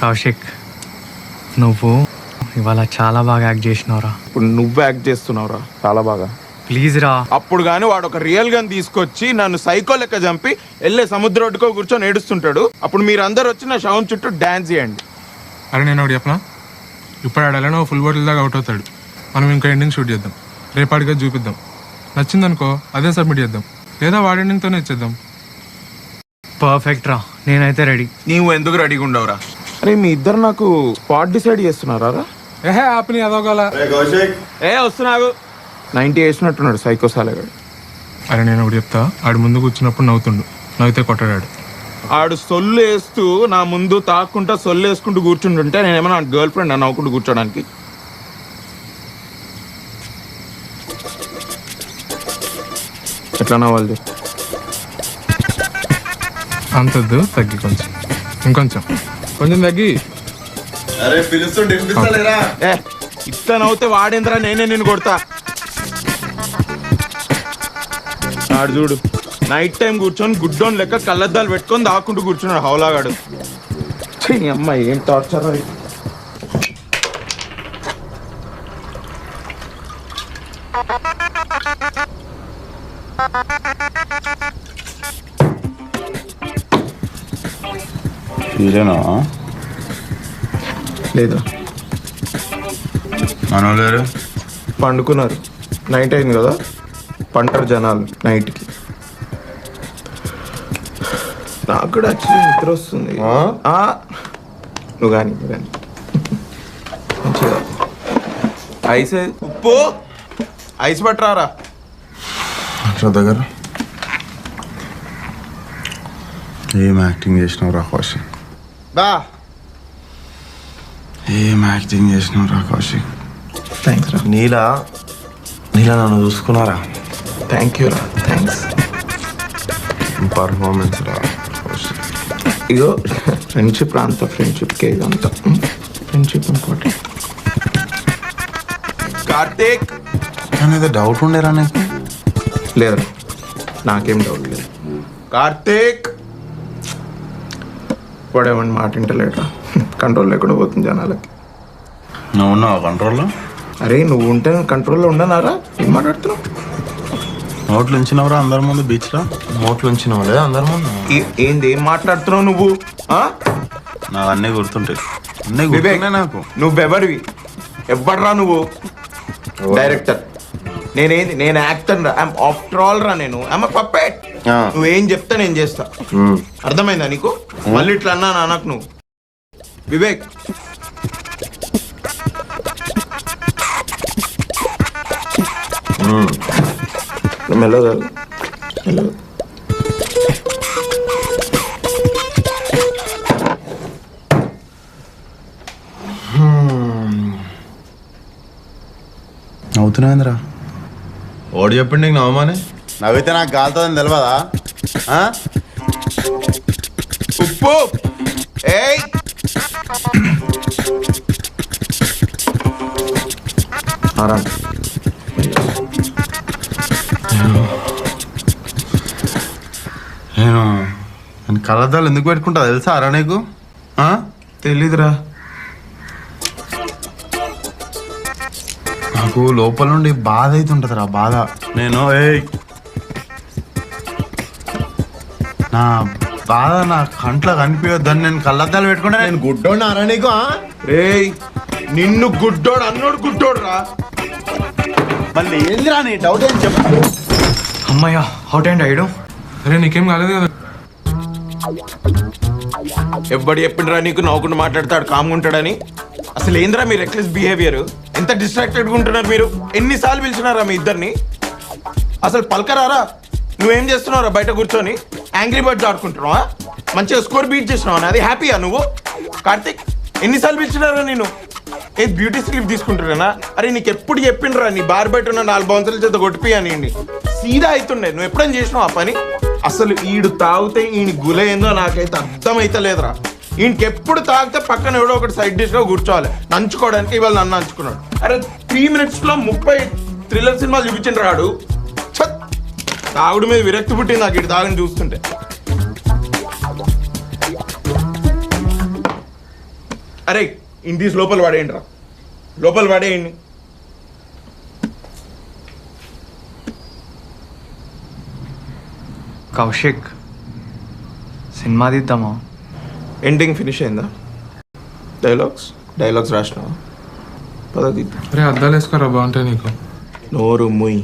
కౌశిక్, నువ్వు ఇవాళ చాలా బాగా యాక్ట్ చేసినావురా. ఇప్పుడు నువ్వు యాక్ట్ చేస్తున్నావురా చాలా బాగా. ప్లీజ్ రా. అప్పుడు కానీ వాడు ఒక రియల్ గన్ తీసుకొచ్చి నన్ను సైకో లెక్క చంపి వెళ్ళే సముద్ర ఒడ్డుకో కూర్చొని ఏడుస్తుంటాడు. అప్పుడు మీరందరూ వచ్చి నా శవం చుట్టూ డాన్స్ చేయండి. అరే నేను ఒకటి చెప్పనా, ఇప్పుడు ఆడాలని ఫుల్ బాటిల్ దాకా అవుట్ అవుతాడు. మనం ఇంకా ఎండింగ్ షూట్ చేద్దాం, రేపాటిగా చూపిద్దాం. నచ్చిందనుకో అదే సబ్మిట్ చేద్దాం, లేదా వాడి ఎండింగ్తోనే ఇచ్చేద్దాం. పర్ఫెక్ట్ రా, నేనైతే రెడీ. నీవు ఎందుకు రెడీగా ఉండవురా? అరే మీ ఇద్దరు నాకు స్పాట్ డిసైడ్ చేస్తున్నారా? ఏహే ఆపని అదోగల. వస్తున్నావు 90 వేసినట్టున్నాడు సైకో సాలగాడు. అరే నేను ఒకటి చెప్తా, ఆడు ముందు కూర్చున్నప్పుడు నవ్వుతుండు, నవ్వుతే కొట్టాడు. ఆడు సొల్లు వేస్తూ నా ముందు తాక్కుంటా సొల్లు వేసుకుంటూ కూర్చుంటుంటే నేనేమన్నా గర్ల్ ఫ్రెండ్ అని నవ్వుకుంటూ కూర్చోడానికి? ఎట్లా నవ్వాలి? అంతద్దు, తగ్గి కొంచెం, ఇంకొంచెం కొంచెం తగ్గి. అరే పిలుస్తుంటే వినిపిస్తలేరా? ఇట్లా నవ్వుతే వాడేంద్రా, నేనే నిన్ను కొడతా. ఆడు చూడు నైట్ టైం కూర్చొని గుడ్డోన్ లెక్క కళ్ళద్దాలు పెట్టుకొని దాక్కుంటూ కూర్చున్నాడు హౌలాగాడు. అమ్మాయి ఏం టార్చర్. ఇదేనా లేదా మనోలేరు పండుకున్నారు. నైట్ అయింది కదా, పంటారు జనాలు నైట్కి. నాకు కూడా యాక్చువల్లీ నిద్ర వస్తుంది. నువ్వు కానీ మంచిగా ఐస్ ఉప్పు ఐస్ పట్టరారా దగ్గర. ఏం యాక్టింగ్ చేసినావు రా కౌశిక్? బా ఏం యాక్టింగ్ చేసినావు రా కౌశిక్? థ్యాంక్స్ రా. నీలా నన్ను చూసుకున్నారా? థ్యాంక్ యూ రా, థ్యాంక్స్. పర్ఫార్మెన్స్ రా కౌశిక్. ఇగో ఫ్రెండ్షిప్ రా, అంత ఫ్రెండ్షిప్కే ఇదంతా. Friendship important. కార్తీక్ అనేది డౌట్ ఉండేరా నీకు? లేదురా, నాకేం డౌట్ లేదు. కార్తీక్ వాడేమని మాట వింటలేడురా. కంట్రోల్ లేకుండా పోతుంది జనాలకి. నువ్వు ఉన్నావా కంట్రోల్లో? అరే నువ్వు ఉంటే కంట్రోల్లో ఉండనారా? ఏం మాట్లాడుతున్నావు? నోట్లు ఉంచినవరా అందరి ముందు బీచ్లో? నోట్లు ఉంచినావు లేదా అందరి ముందు? ఏంది ఏం మాట్లాడుతున్నావు నువ్వు? నాకు అన్నీ గుర్తుంటాయి, అన్నీ గుర్తున్నాయి నాకు. నువ్వెవరివి? ఎవ్వడ్రా నువ్వు? డైరెక్టర్. నేనేంది? నేను యాక్టర్ రా. ఆఫ్టర్ ఆల్ రా, నేను పప్పెట్. నువ్వేం చెప్తా నేను చేస్తా. అర్థమైందా నీకు? మళ్ళీ ఇట్లా అన్నా నాకు నువ్వు. వివేక్ మెల్లగా మెల్లగా. నవ్వుతున్నావేంద్రా? ఓడి చెప్పిండి నీకు నవ్వమని. నవ్వితే నాకు గాలుతుందని తెలియదా? ఉప్పు ఏయ్ నేను కళ్ళద్దాలు ఎందుకు పెట్టుకుంటా తెలుసా అరా నీకు? తెలీదురా. నాకు లోపల నుండి బాధ అవుతుంటది రా, బాధ. నేను నా బాధ నా కంట్లో కనిపించొద్దని నేను కళ్ళద్దాలు పెట్టుకుంటా. నేను గుడ్డోడినారా నీకు? రేయ్ నిన్ను గుడ్డోడు అన్నోడు గుడ్డోడు రా. మళ్ళీ ఏందిరా నీ డౌట్ ఏం చెప్పు. అమ్మయ్యా, అవుట్ అండ్ అయ్యడం. అరే నీకేం కాలేదు కదా? ఎవ్వడు చెప్పిండ్రా నీకు నవ్వుకుంటూ మాట్లాడతాడు కామ్గా ఉంటాడని? అసలు ఏందిరా మీ రెక్లెస్ బిహేవియర్? ఎంత డిస్ట్రాక్టెడ్గా ఉంటున్నారు మీరు? ఎన్నిసార్లు పిలిచినారా మీ ఇద్దరిని? అసలు పలకరారా? నువ్వేం చేస్తున్నావురా బయట కూర్చొని? యాంగ్రీ బర్డ్స్ ఆడుకుంటున్నావా? మంచిగా స్కోర్ బీట్ చేసినావా? అది హ్యాపీయా నువ్వు? కార్తిక్ ఎన్నిసార్లు పిలిచినారా నేను? ఏ బ్యూటీ స్లిప్ తీసుకుంటున్నానా? అరే నీకు ఎప్పుడు చెప్పిండ్రా నీ బార్ బయట ఉన్న 4 బౌన్సర్ల చేత కొట్టిపోయాని? సీదా అవుతుండే. నువ్వు ఎప్పుడైనా చేసినావు ఆ పని? అసలు ఈడు తాగితే ఈయన గులైందో నాకైతే అర్థమైతలేదురా. ఈయనకెప్పుడు తాగితే పక్కన ఎవడో ఒకటి సైడ్ డిష్గా కూర్చోవాలి నంచుకోవడానికి. ఇవాళ నన్ను నంచుకున్నాడు. అరే 3 minutesలో 30 థ్రిల్లర్ సినిమాలు చూపించిన రాడు. తాగుడు మీద విరక్తి పుట్టింది నాకు ఇటు తాగని చూస్తుంటే. అరే ఇన్ తీసి లోపల పడేయండి రా, లోపల పడేయండి. కౌశిక్ సినిమా తీద్దామా? ఎండింగ్ ఫినిష్ అయిందా? డైలాగ్స్ రాసినావా? పద తీద్దాం. అరే అద్దాలు వేసుకోరా బాగుంటాయి నీకు. నోరు ముయ్.